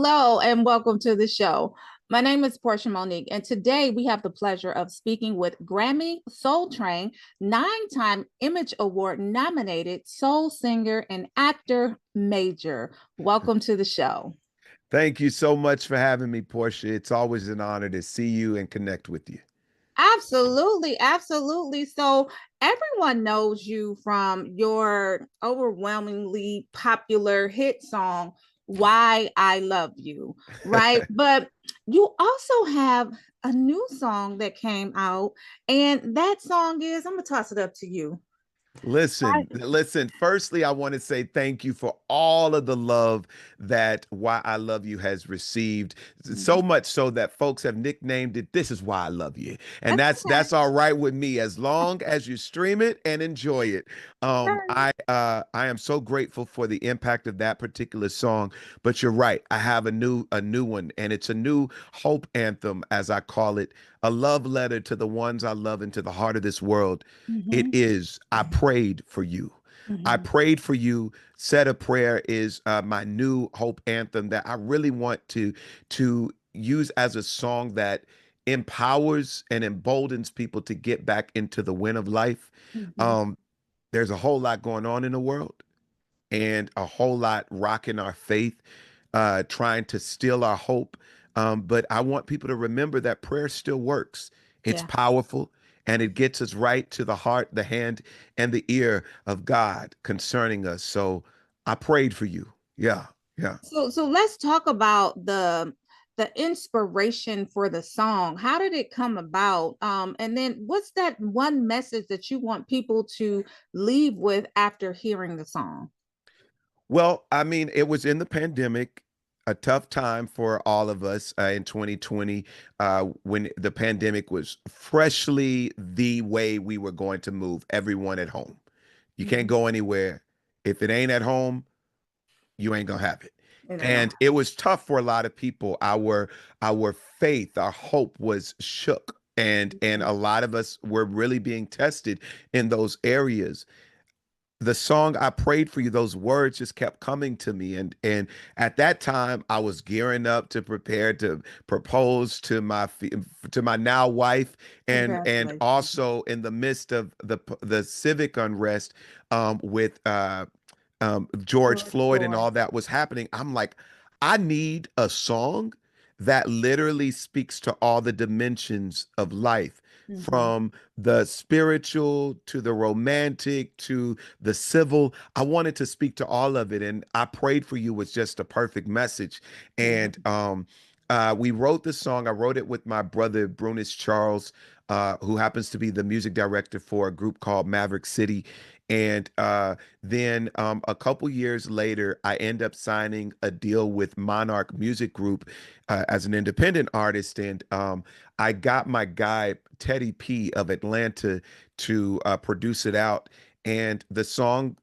Hello and welcome to the show. My name is Portia Monique, and today we have the pleasure of speaking with Grammy Soul Train, nine-time Image Award nominated soul singer and actor Major. Welcome to the show. Thank you so much for having me, Portia. It's always an honor to see you and connect with you. Absolutely, absolutely. So everyone knows you from your overwhelmingly popular hit song, Why I Love You, right? But you also have a new song that came out, and that song is, I'm gonna toss it up to you. Listen, Right. listen. Firstly, I want to say thank you for all of the love that Why I Love You has received. So Mhm. much so that folks have nicknamed it, This Is Why I Love You. And That's that's all right with me as long as you stream it and enjoy it. okay. I am so grateful for the impact of that particular song. But you're right, I have a new one, and it's a new hope anthem, as I call it, a love letter to the ones I love and to the heart of this world. It Mhm. is, I prayed for you. I Mhm. prayed for you. Said a prayer is my new hope anthem that I really want to use as a song that empowers and emboldens people to get back into the win of life. Mhm. Um, there's a whole lot going on in the world and a whole lot rocking our faith, trying to steal our hope. But I want people to remember that prayer still works. It's Yeah. powerful and it gets us right to the heart, the hand, and the ear of God concerning us. So I prayed for you. Yeah, yeah. So let's talk about the inspiration for the song. How did it come about? And then what's that one message that you want people to leave with after hearing the song? Well, I mean, it was in the pandemic, a tough time for all of us in 2020, when the pandemic was freshly the way we were going to move everyone at home. You can't Mhm. go anywhere. If it ain't at home, you ain't gonna have it. And I know. And it was tough for a lot of people. Our faith, our hope was shook. And Mhm. a lot of us were really being tested in those areas. The song I prayed for you, those words just kept coming to me. And at that time I was gearing up to prepare to propose to to my now wife, and Congratulations. also in the midst of the civic unrest, with George George Floyd and Floyd. all that was happening. I'm like, I need a song that literally speaks to all the dimensions of life, Mhm. from the spiritual to the romantic to the civil. I wanted to speak to all of it. And I prayed for you was just a perfect message. Yeah. And we wrote the song. I wrote it with my brother, Brunis Charles, who happens to be the music director for a group called Maverick City. And then a couple years later, I end up signing a deal with Monarch Music Group as an independent artist. And I got my guy, Teddy P of Atlanta, to produce it out. And the song,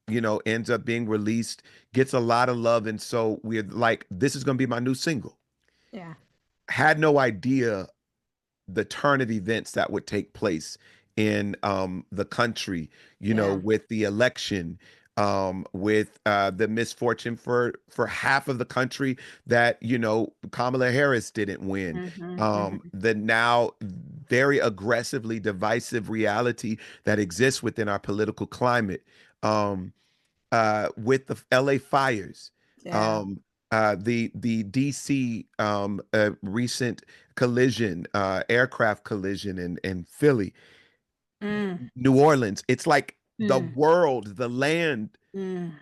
ends up being released, gets a lot of love. And so we're like, this is going to be my new single. Yeah. Had no idea the turn of events that would take place in the country, Yeah. with the election, with the misfortune for half of the country that, Kamala Harris didn't win. Mhm. Mhm. The now very aggressively divisive reality that exists within our political climate. Um, with the LA fires, Yeah. um, the DC, recent collision, aircraft collision in Philly, Mm. New Orleans. It's like the Mm. world, the land Mm.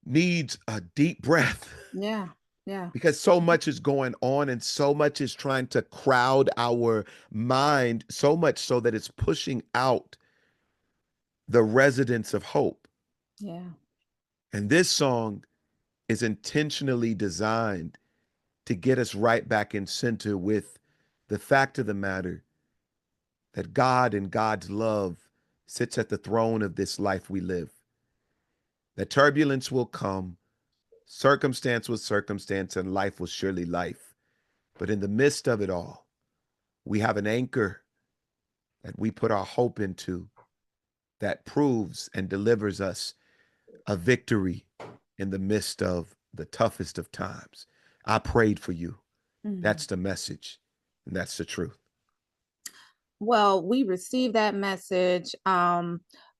needs a deep breath Yeah. Yeah. because so much is going on and so much is trying to crowd our mind, so much so that it's pushing out the residents of hope. Yeah. And this song is intentionally designed to get us right back in center with the fact of the matter that God and God's love sits at the throne of this life we live. That turbulence will come, circumstance will circumstance, and life will surely life. But in the midst of it all, we have an anchor that we put our hope into that proves and delivers us a victory in the midst of the toughest of times. I prayed for you. Mhm. That's the message. And that's the truth. Well, we received that message.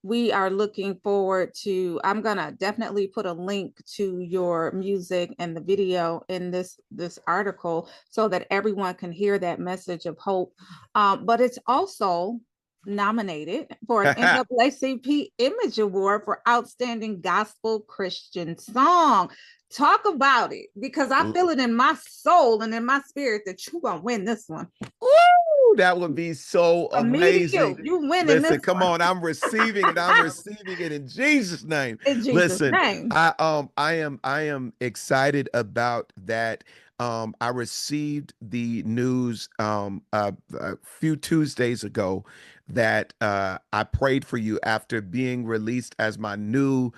We are looking forward to, I'm gonna definitely put a link to your music and the video in this article so that everyone can hear that message of hope. But it's also nominated for an NAACP Image Award for Outstanding Gospel Christian Song. Talk about it, because I feel it in my soul and in my spirit that you're gonna win this one. Woo, that would be so From me to amazing. you, you winning Listen, this come one. on, I'm receiving it. I'm receiving it in Jesus' name. In Jesus' Listen, name. I am excited about that. I received the news a few Tuesdays ago that I prayed for you after being released as my new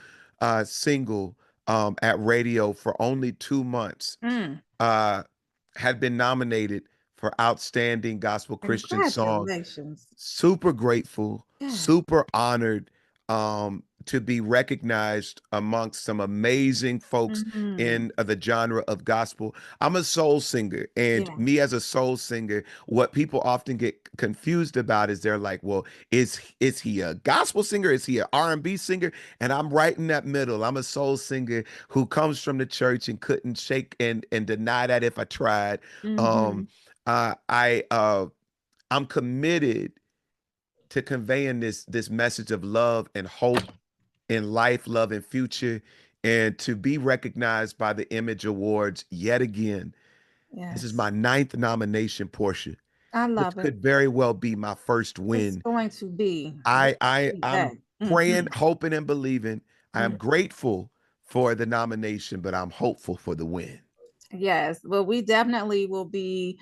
single at radio for only 2 months. Mm, Uh, had been nominated for Outstanding Gospel Christian Song. congratulations. Super grateful, Yes. super honored to be recognized amongst some amazing folks Mhm. in the genre of gospel. I'm a soul singer, and Yeah. me as a soul singer, what people often get confused about is they're like, "Well, is he a gospel singer? Is he an R&B singer?" And I'm right in that middle. I'm a soul singer who comes from the church and couldn't shake and deny that if I tried. Um, Mhm. I I'm committed to conveying this message of love and hope in life, love and future, and to be recognized by the Image Awards yet again. This is Yes. my ninth nomination, Portia. I This love it. could very well be my first It's win. going to be. I Just I receive I'm that. praying, Mhm. hoping, and believing. I am Mhm. grateful for the nomination, but I'm hopeful for the win. Yes. Well, we definitely will be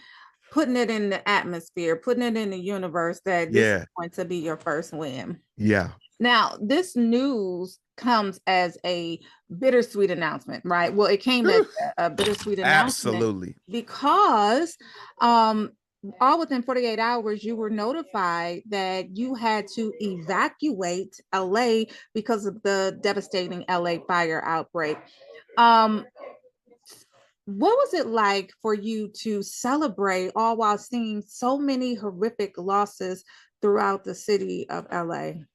putting it in the atmosphere, putting it in the universe that this is Yeah, going to be your first win. yeah. Now, this news comes as a bittersweet announcement, right? Well, it came as Whew. a bittersweet announcement Absolutely. because um, all within 48 hours, you were notified that you had to evacuate LA because of the devastating LA fire outbreak. Um, what was it like for you to celebrate all while seeing so many horrific losses throughout the city of LA?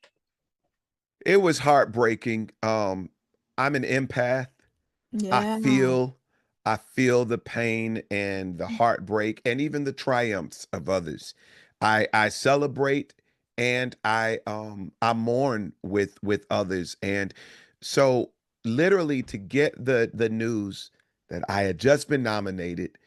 It was heartbreaking. I'm an empath. I Yeah. feel I feel the pain and the heartbreak and even the triumphs of others. I celebrate and I mourn with others. And so literally to get the news that I had just been nominated,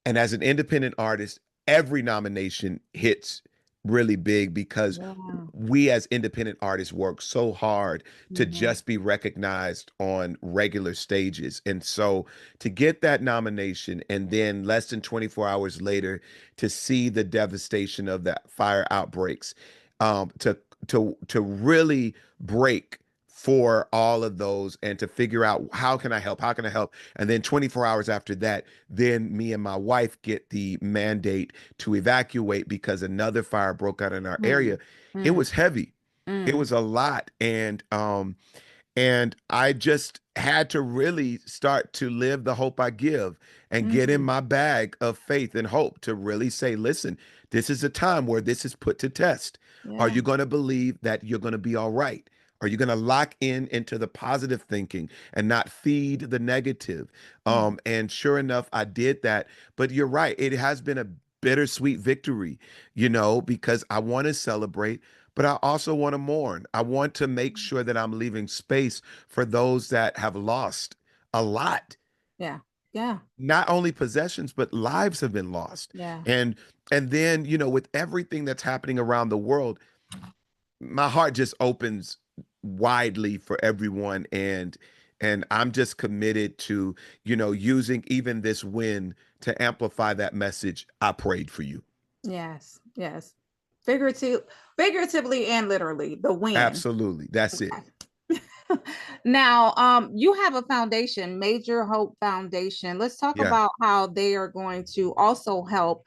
and as an independent artist, every nomination hits really big because Yeah. we as independent artists work so hard to Mhm. just be recognized on regular stages. And so to get that nomination and then less than 24 hours later to see the devastation of the fire outbreaks, to to really break for all of those and to figure out how can I help? How can I help? And then 24 hours after that, then me and my wife get the mandate to evacuate because another fire broke out in our Mm, area. It mm, was heavy. It mm, was a lot. And I just had to really start to live the hope I give and get in mm. my bag of faith and hope to really say, listen, this is a time where this is put to test. Are Yeah. you going to believe that you're going to be all right? Are you going to lock in into the positive thinking and not feed the negative? Yeah. And sure enough, I did that. But you're right. It has been a bittersweet victory, because I want to celebrate, but I also want to mourn. I want to make sure that I'm leaving space for those that have lost a lot. Yeah. Yeah. Not only possessions, but lives have been lost. Yeah. And then, with everything that's happening around the world, my heart just opens widely for everyone, and I'm just committed to, using even this win to amplify that message. I prayed for you. Yes. Yes. Figurative, figuratively and literally, the win. Absolutely. That's it. Okay. Now, you have a foundation, Major Hope Foundation. Let's talk Yeah. about how they are going to also help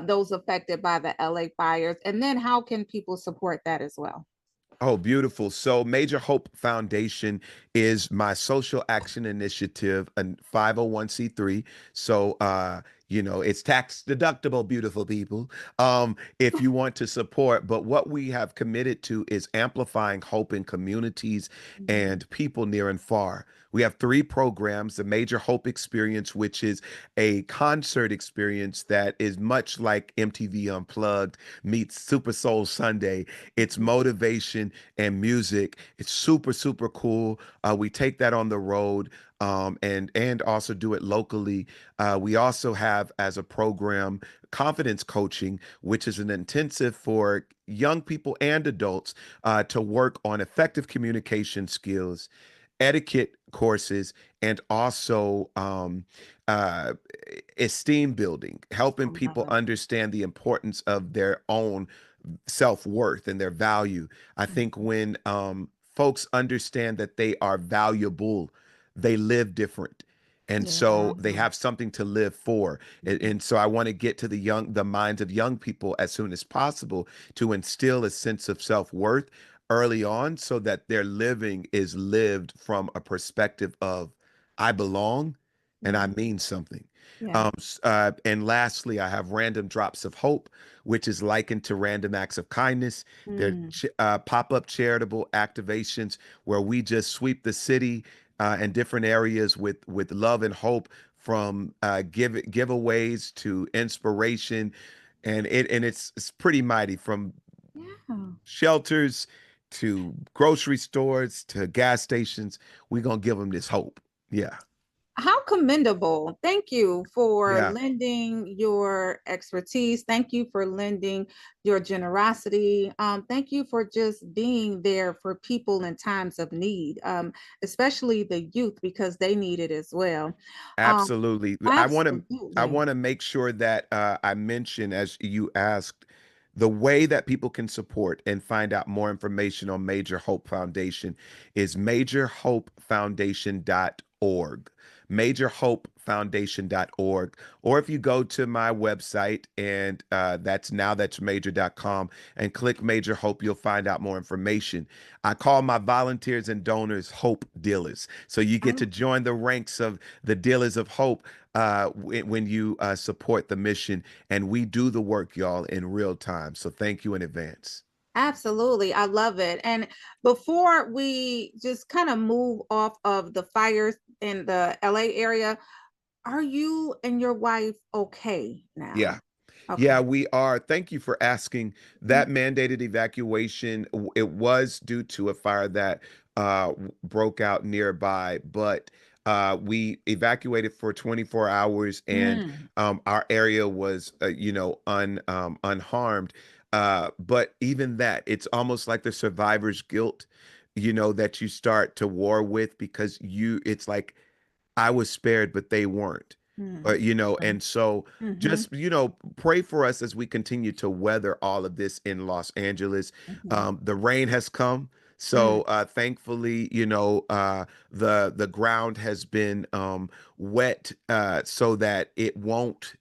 those affected by the LA fires, and then how can people support that as well? Oh, beautiful. So, Major Hope Foundation is my social action initiative, and 501(c)(3). So, it's tax deductible, beautiful people. If you want to support, but what we have committed to is amplifying hope in communities Mhm. and people near and far. We have three programs: the Major Hope Experience, which is a concert experience that is much like MTV Unplugged meets Super Soul Sunday. It's Mhm. motivation and music. It's super, super cool. We take that on the road, and also do it locally. We also have as a program confidence coaching, which is an intensive for young people and adults to work on effective communication skills, etiquette courses, and also uh, esteem building, I helping love people it. understand the importance of their own self-worth and their value. I think Mhm. when folks understand that they are valuable, they live different. And Yeah. so they have something to live for. And, Mhm. and so I want to get to the minds of young people as soon as possible to instill a sense of self-worth early on so that their living is lived from a perspective of I belong and I Mhm. mean something. Yeah. And lastly, I have Random Drops of Hope, which is likened to Random Acts of Kindness. They're Mm. pop-up charitable activations where we just sweep the city and different areas with love and hope, from giveaways to inspiration, and it's pretty mighty, from Yeah. shelters to grocery stores to gas stations. We're gonna give them this hope. Yeah, How commendable. Thank you for yeah. lending your expertise. Thank you for lending your generosity. Thank you for just being there for people in times of need, especially the youth, because they need it as well. Um, Absolutely. I absolutely. want to make sure that I mention, as you asked, the way that people can support and find out more information on Major Hope Foundation is majorhopefoundation.org. Majorhopefoundation.org. Or if you go to my website, and that's major.com, and click Major Hope, you'll find out more information. I call my volunteers and donors hope dealers. So you I get to join the ranks of the dealers of hope when you support the mission. And we do the work, y'all, in real time. So thank you in advance. Absolutely. I love it. And before we just kind of move off of the fires in the LA area, are you and your wife okay now? Yeah. Okay. Yeah, we are. Thank you for asking. Mhm. That mandated evacuation, it was due to a fire that broke out nearby, but we evacuated for 24 hours, and Mm. our area was, unharmed. But even that, it's almost like the survivor's guilt, that you start to war with, because it's like I was spared, but they weren't. Mm. And so Mhm. just, pray for us as we continue to weather all of this in Los Angeles. Mhm. The rain has come. So Mm. thankfully, the ground has been wet, so that it won't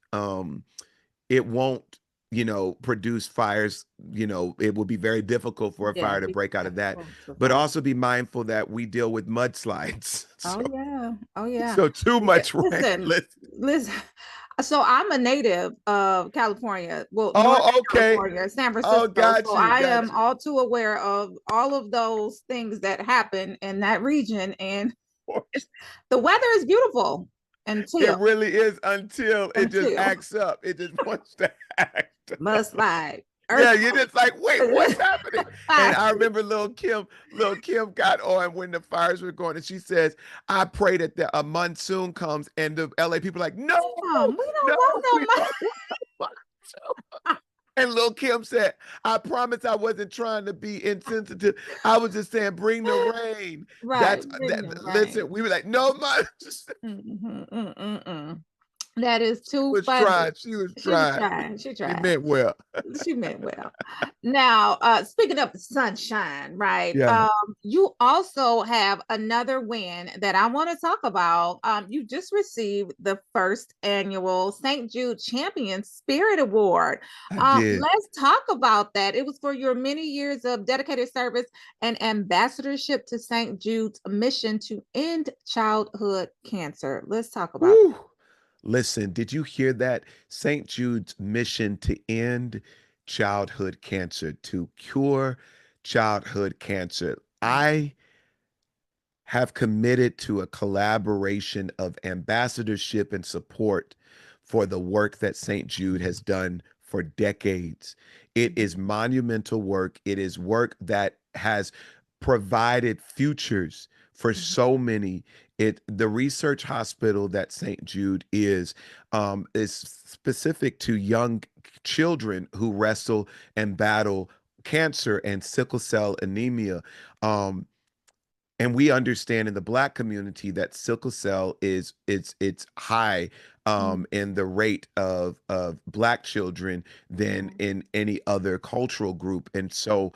produce fires. It will be very difficult for a Yeah, fire to we break out have of that. to But survive. also be mindful that we deal with mudslides. Oh So yeah. Oh yeah. so too Yeah. much rain. Listen, Listen. listen. So I'm a native of California, well, Northern Oh, okay. California, San Oh, Francisco. got So you, I got am you. all too aware of all of those things that happen in that region. And Of course. the weather is beautiful It until really is, until it just until acts up. It just wants to act up. mudslide, Yeah, you're just like, wait, what's earthquake. happening? And I remember little Kim got on when the fires were going, and she says, I pray that a monsoon comes, and the LA people are like, no, We don't no, want we no don't want a monsoon. And Lil Kim said, I promise I wasn't trying to be insensitive. I was just saying, bring the mud. rain. Right, That's bring the listen, rain. we were like, no, man. Mm-mm. That is too Was funny. trying. She was She was trying. trying. She She tried. meant well. She meant well. Now, speaking of the sunshine, right? Yeah, You also have another win that I want to talk about. You just received the first annual St. Jude Champions Spirit Award. I did. Let's talk about that. It was for your many years of dedicated service and ambassadorship to St. Jude's mission to end childhood cancer. Let's talk about Woo. Listen, did you hear that? St. Jude's mission to end childhood cancer, to cure childhood cancer. that. I have committed to a collaboration of ambassadorship and support for the work that St. Jude has done for decades. It is monumental work. It is work that has provided futures for so many. The research hospital that St. Jude is specific to young children who wrestle and battle cancer and sickle cell anemia. Um, and we understand in the Black community that sickle cell is it's high Mm, in the rate of Black children than mm, in any other cultural group. And so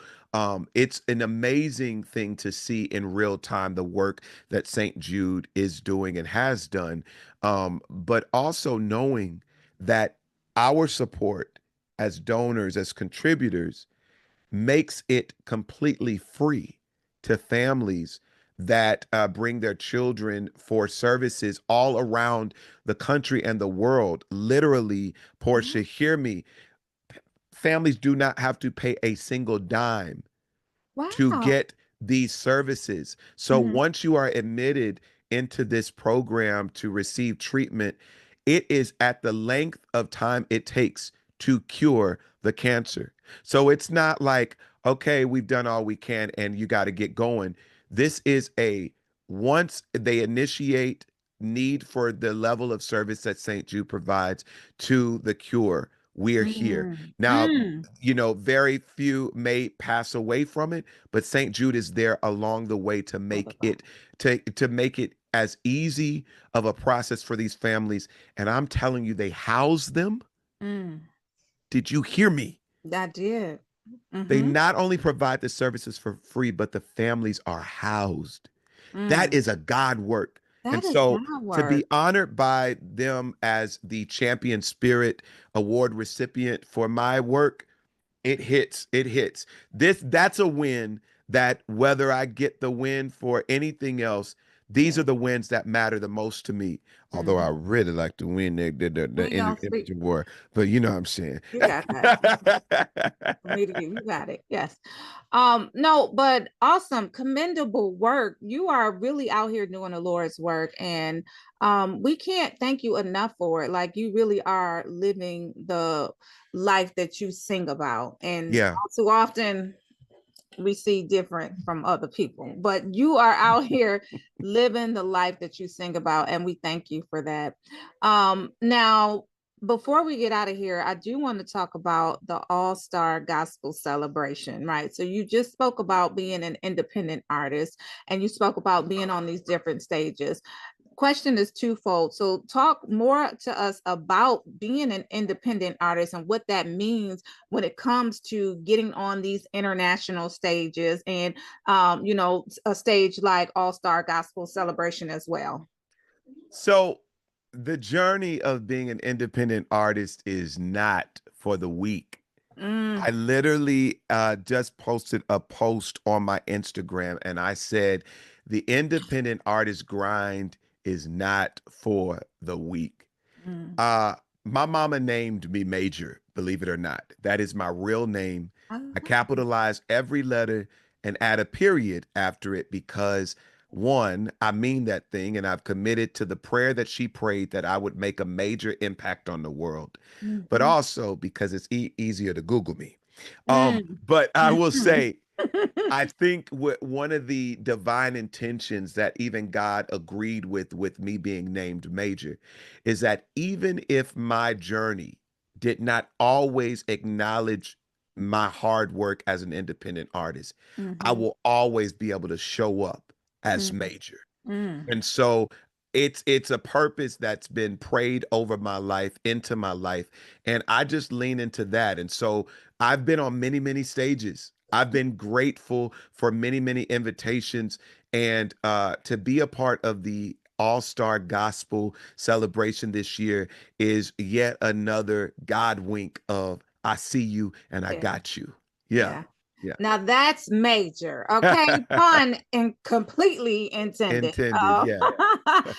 it's an amazing thing to see in real time the work that St. Jude is doing and has done, but also knowing that our support as donors, as contributors, makes it completely free to families that bring their children for services all around the country and the world. Literally, mm. Portia, hear me. Families do not have to pay a single dime to Wow. get these services. So Mhm, once you are admitted into this program to receive treatment, it is at the length of time it takes to cure the cancer. So it's not like, okay, we've done all we can and you got to get going. This is a once they initiate need for the level of service that St. Jude provides to the cure, we are here. mm, Now, mm. very few may pass away from it, but St. Jude is there along the way to Love it, make Lord. it to make it as easy of a process for these families. And I'm telling you, they house them. Mm, Did you hear me? I did. They Mm-hmm. not only provide the services for free, but the families are housed. That Mm. is a God work. And That is so God to be work. honored by them as the Champion Spirit Award recipient for my work, it hits. It hits. That's a win that whether I get the win for anything else, these Yeah. are the wins that matter the most to me. Although I Mm-hmm. really like to win We gonna Image speak. Award, but you know what I'm saying. You got that. For me to you got it. Yes. No, but awesome, commendable work. You are really out here doing the Lord's work, and we can't thank you enough for it. Like you really are living the life that you sing about, and Yeah. too often we see different from other people, but you are out here living the life that you sing about, and we thank you for that. Now, before we get out of here, I do want to talk about the All-Star Gospel Celebration, right? So you just spoke about being an independent artist and you spoke about being on these different stages. Question is twofold. So talk more to us about being an independent artist and what that means when it comes to getting on these international stages and a stage like All-Star Gospel Celebration as well. So the journey of being an independent artist is not for the weak. Mm, I literally just posted a post on my Instagram and I said, the independent artist grind is not for the weak. mm. Uh, my mama named me Major, believe it or not. That is my real name. I Oh. capitalize every letter and add a period after it because one, I mean that thing, and I've committed to the prayer that she prayed that I would make a major impact on the world, but Mhm. also because it's easier to Google me. Mm. But I will Mhm. say, I think one of the divine intentions that even God agreed with me being named Major is that even if my journey did not always acknowledge my hard work as an independent artist, I Mhm. will always be able to show up as Mhm. Major. Mm. And so it's a purpose that's been prayed over my life, into my life, and I just lean into that. And so I've been on many stages. I've been grateful for many invitations, and to be a part of the All-Star Gospel celebration this year is yet another God wink of I see you and I Yeah. got you. Yeah. Yeah. Yeah. Now that's major. Okay. Pun and completely intended. Intended. Yeah.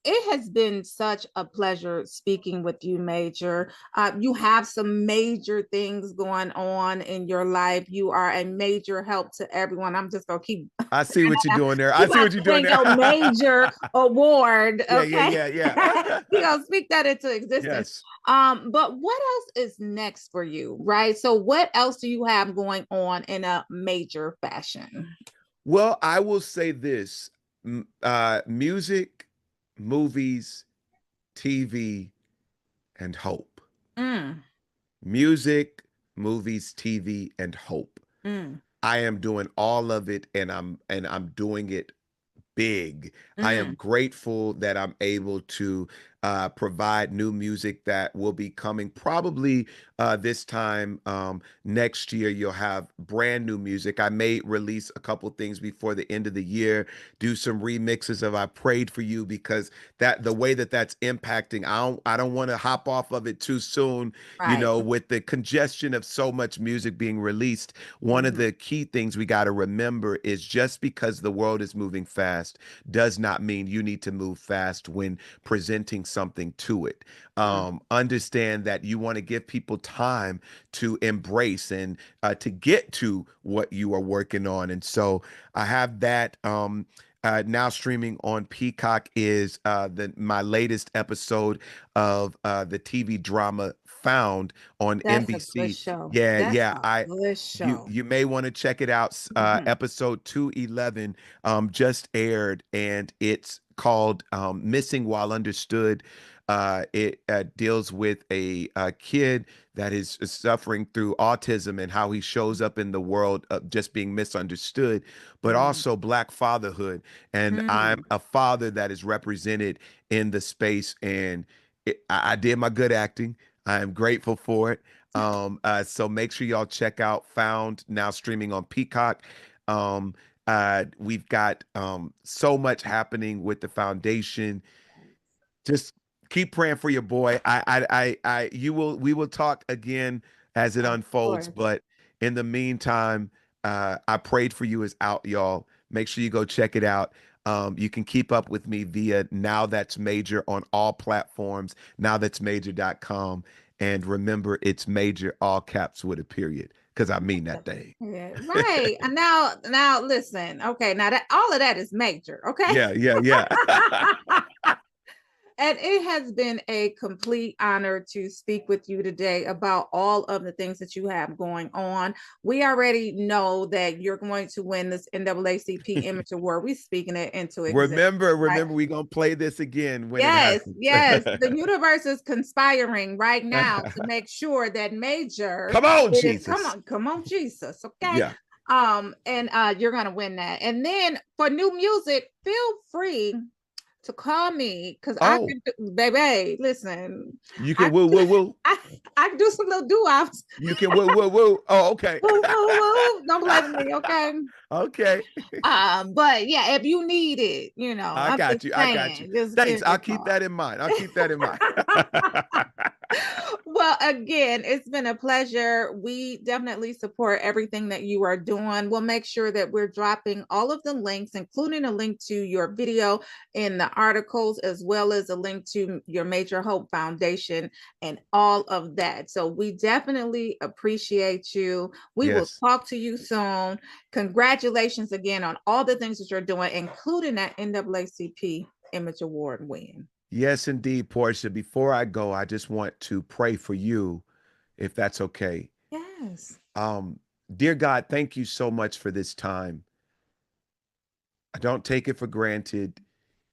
It has been such a pleasure speaking with you, Major. You have some major things going on in your life. You are a major help to everyone. I'm just gonna keep I see what you're doing there. I keep see on what you're doing saying there. your major award. Yeah, yeah, Okay. yeah, yeah. You know, speak that into existence. Yes. But what else is next for you, right? So what else do you have going on in a major fashion? Well, I will say this, music, movies, TV, and hope. Mm, Music, movies, TV, and hope. mm, I am doing all of it, and I'm doing it big. I am mm. grateful that I'm able to provide new music that will be coming probably this time next year. You'll have brand new music. I may release a couple things before the end of the year, do some remixes of I Prayed for You, because that the way that that's impacting, I don't want to hop off of it too soon, Right. with the congestion of so much music being released. One of Mhm. the key things we got to remember is just because the world is moving fast does not mean you need to move fast when presenting something to it. Mm. Understand that you want to give people time to embrace and to get to what you are working on. And so I have that. Now streaming on Peacock is the my latest episode of the TV drama Found on That's a good NBC. show. Yeah, That's yeah. a I good you show. you may want to check it out. Mhm. Episode 211 just aired, and it's called Missing While Understood. It deals with a kid that is suffering through autism and how he shows up in the world of just being misunderstood, but Mm. also Black fatherhood. And I'm Mm. a father that is represented in the space, and I did my good acting. I am grateful for it. So make sure y'all check out Found, now streaming on Peacock. Um, we've got so much happening with the foundation. Just keep praying for your boy. You will, we will talk again as it Of unfolds. course. But in the meantime, I prayed for you is out, y'all. Make sure you go check it out. You can keep up with me via Now That's Major on all platforms, nowthat'smajor.com. And remember, it's major, all caps with a period, because I mean that thing. Yeah, right. And now listen. Okay, now that all of that is major, okay? Yeah, yeah, yeah. And it has been a complete honor to speak with you today about all of the things that you have going on. We already know that you're going to win this NAACP Image Award. We're speaking it into existence. Right? Remember, we're gonna play this again when it Yes, happens. yes. The universe is conspiring right now to make sure that Major Come on, is Jesus. come on, Jesus. Okay. Yeah. And you're gonna win that. And then for new music, feel free to call me because I Oh, can do, baby, listen, you I can woo woo woo. I I can do some little doo-wops. You can woo woo woo. Oh, okay. Woo, woo, woo. Don't blame me, okay? Okay. But yeah, if you need it, I I'm just got you. I got you. saying, just Thanks. give me I'll a keep call. that in mind. I'll keep that in mind. Well, again, it's been a pleasure. We definitely support everything that you are doing. We'll make sure that we're dropping all of the links, including a link to your video in the articles, as well as a link to your Major Hope Foundation and all of that. So we definitely appreciate you. We will Yes. talk to you soon. Congratulations again on all the things that you're doing, including that NAACP Image Award win. Yes, indeed, Portia. Before I go, I just want to pray for you, if that's okay. Yes. Um, Dear God, thank you so much for this time. I don't take it for granted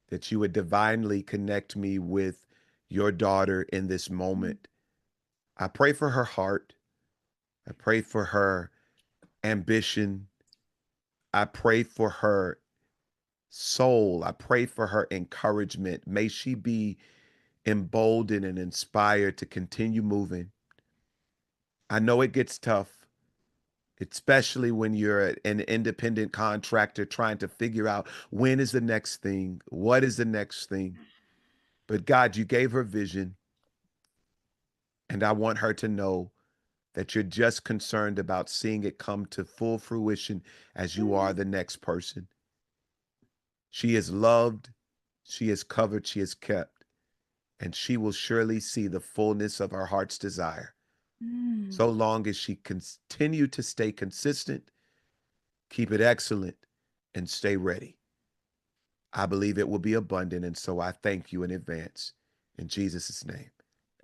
that you would divinely connect me with your daughter in this moment. I pray for her heart. I pray for her ambition. I pray for her soul. I pray for her encouragement. May she be emboldened and inspired to continue moving. I know it gets tough, especially when you're an independent contractor trying to figure out when is the next thing, what is the next thing. But God, you gave her vision, and I want her to know that you're just concerned about seeing it come to full fruition as you are the next person. She is loved, she is covered, she is kept, and she will surely see the fullness of her heart's desire. Mm. So long as she continue to stay consistent, keep it excellent, and stay ready. I believe it will be abundant, and so I thank you in advance. In Jesus' name,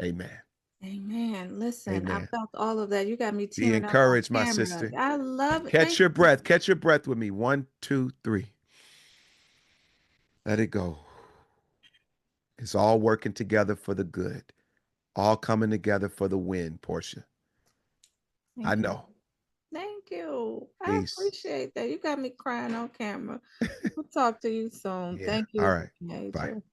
amen. Amen. Listen, I Amen. felt all of that. You got me Be tearing up on encouraged, my camera. sister. I love it. Catch Thank your you. breath. Catch your breath with me. 1, 2, 3. Let it go. It's all working together for the good, all coming together for the win, Portia. I Thank you. know. Thank you. I Peace. appreciate that. You got me crying on camera. We'll talk to you soon. Yeah. Thank All you, right. Bye. Major.